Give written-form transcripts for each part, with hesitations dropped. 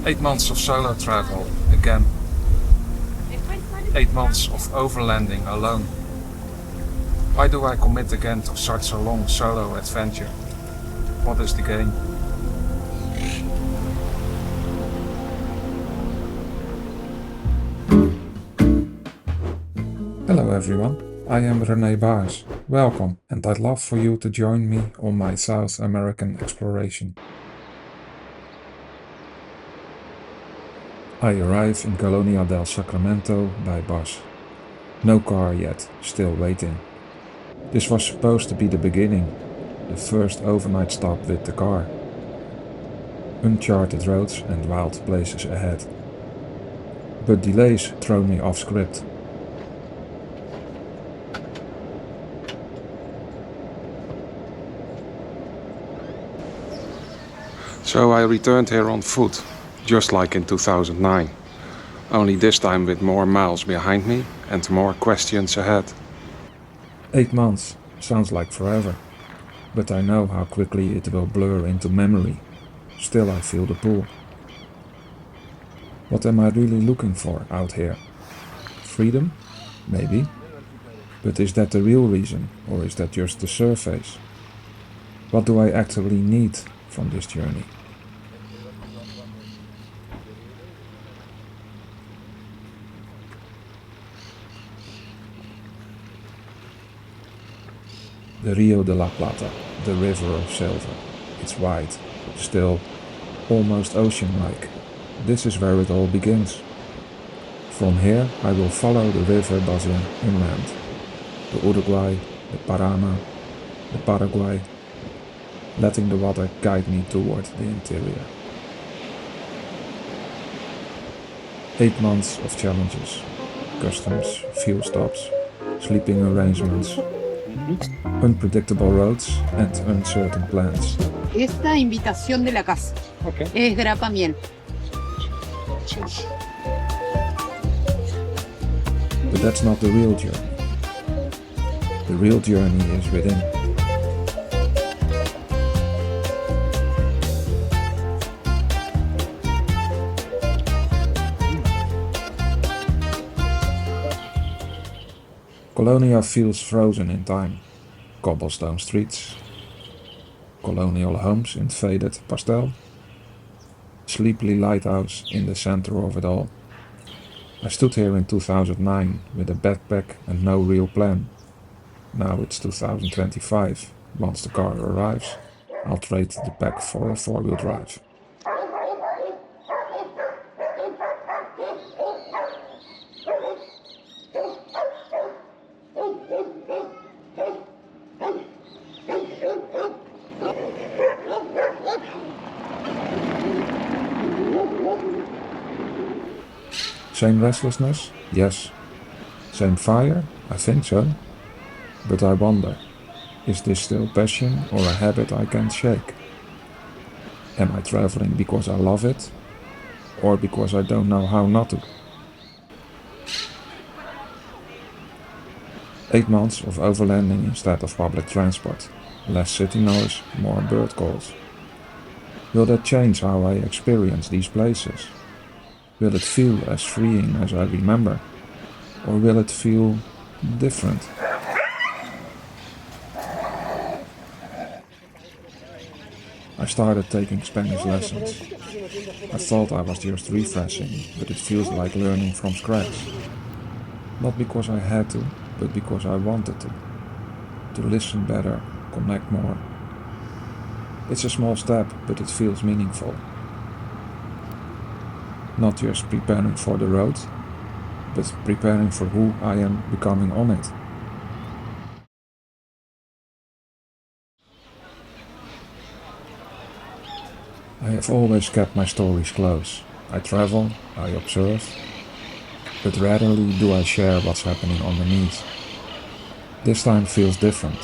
8 months of solo travel, again. 8 months of overlanding alone. Why do I commit again to such a long solo adventure? What is the gain? Hello everyone, I am René Baars. Welcome, and I'd love for you to join me on my South American exploration. I arrive in Colonia del Sacramento by bus. No car yet, still waiting. This was supposed to be the beginning, the first overnight stop with the car. Uncharted roads and wild places ahead. But delays throw me off script. So I returned here on foot, just like in 2009. Only this time with more miles behind me and more questions ahead. 8 months sounds like forever, but I know how quickly it will blur into memory. Still I feel the pull. What am I really looking for out here? Freedom? Maybe. But is that the real reason, or is that just the surface? What do I actually need from this journey? The Rio de la Plata, the river of silver. It's wide, still, almost ocean-like. This is where it all begins. From here I will follow the river basin inland. The Uruguay, the Paraná, the Paraguay, letting the water guide me toward the interior. 8 months of challenges, customs, fuel stops, sleeping arrangements, unpredictable roads and uncertain plans. Esta invitación de la casa es grapa miel. But that's not the real journey. The real journey is within. Colonia feels frozen in time. Cobblestone streets, colonial homes in faded pastel, sleepy lighthouse in the center of it all. I stood here in 2009 with a backpack and no real plan. Now it's 2025. Once the car arrives, I'll trade the pack for a 4-wheel drive. Same restlessness? Yes. Same fire? I think so. But I wonder, is this still passion or a habit I can't shake? Am I traveling because I love it, or because I don't know how not to? 8 months of overlanding instead of public transport. Less city noise, more bird calls. Will that change how I experience these places? Will it feel as freeing as I remember? Or will it feel different? I started taking Spanish lessons. I thought I was just refreshing, but it feels like learning from scratch. Not because I had to, but because I wanted to. To listen better, connect more. It's a small step, but it feels meaningful. Not just preparing for the road, but preparing for who I am becoming on it. I have always kept my stories close. I travel, I observe, but rarely do I share what's happening underneath. This time feels different.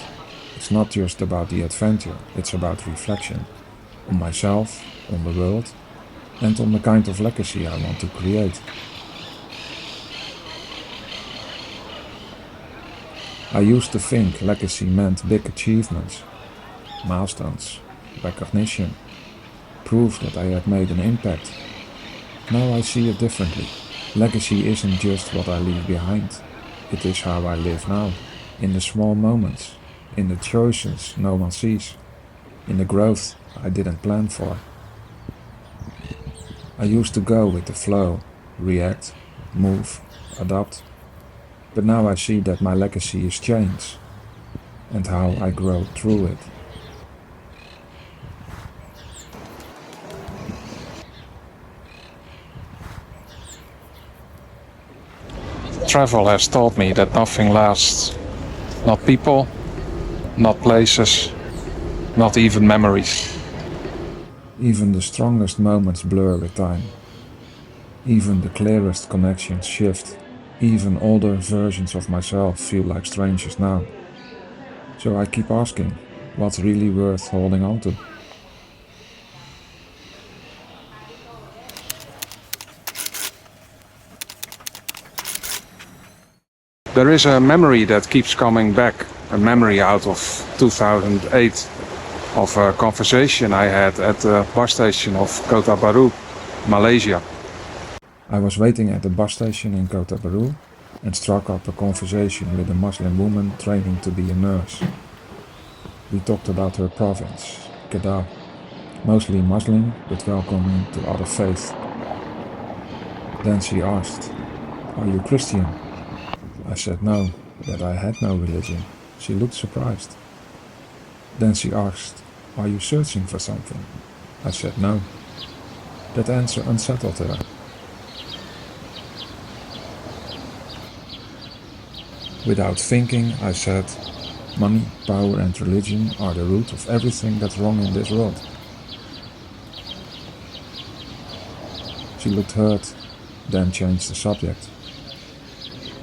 It's not just about the adventure, it's about reflection. On myself, on the world, and on the kind of legacy I want to create. I used to think legacy meant big achievements, milestones, recognition, proof that I had made an impact. Now I see it differently. Legacy isn't just what I leave behind. It is how I live now. In the small moments. In the choices no one sees. In the growth I didn't plan for. I used to go with the flow, react, move, adapt. But now I see that my legacy is change, and how I grow through it. Travel has taught me that nothing lasts. Not people, not places, not even memories. Even the strongest moments blur with time. Even the clearest connections shift. Even older versions of myself feel like strangers now. So I keep asking, what's really worth holding on to? There is a memory that keeps coming back, a memory out of 2008 of a conversation I had at the bus station of Kota Baru, Malaysia. I was waiting at the bus station in Kota Baru and struck up a conversation with a Muslim woman training to be a nurse. We talked about her province, Kedah, mostly Muslim but welcoming to other faiths. Then she asked, "Are you Christian?" I said no, that I had no religion. She looked surprised. Then she asked, "Are you searching for something?" I said no. That answer unsettled her. Without thinking, I said, "Money, power and religion are the root of everything that's wrong in this world." She looked hurt, then changed the subject.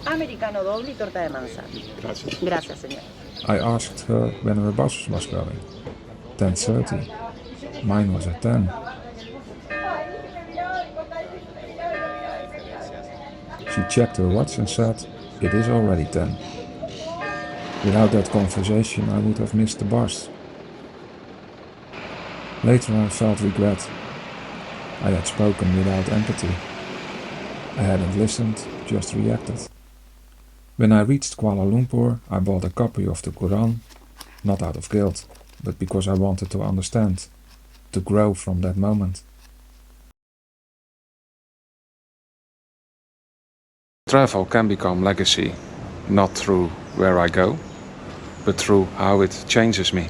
Americano doble y torta de manzana. Gracias. Gracias, señor. I asked her when her bus was going. 10:30. Mine was at 10. She checked her watch and said, "It is already 10. Without that conversation, I would have missed the bus. Later I felt regret. I had spoken without empathy. I hadn't listened, just reacted. When I reached Kuala Lumpur, I bought a copy of the Quran, not out of guilt, but because I wanted to understand, to grow from that moment. Travel can become legacy, not through where I go, but through how it changes me.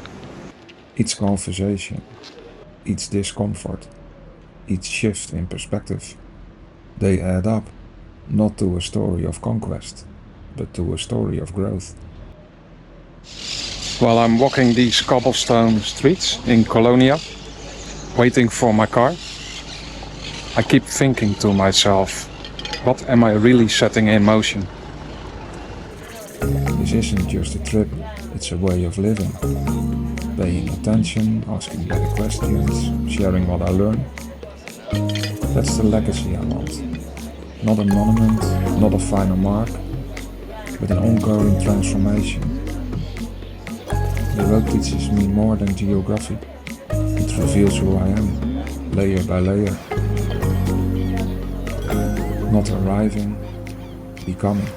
Each conversation, each discomfort, each shift in perspective, they add up, not to a story of conquest, but to a story of growth. While I'm walking these cobblestone streets in Colonia, waiting for my car, I keep thinking to myself, what am I really setting in motion? This isn't just a trip, it's a way of living. Paying attention, asking better questions, sharing what I learn. That's the legacy I want. Not a monument, not a final mark, but an ongoing transformation. The road teaches me more than geography. It reveals who I am, layer by layer. Not arriving, becoming.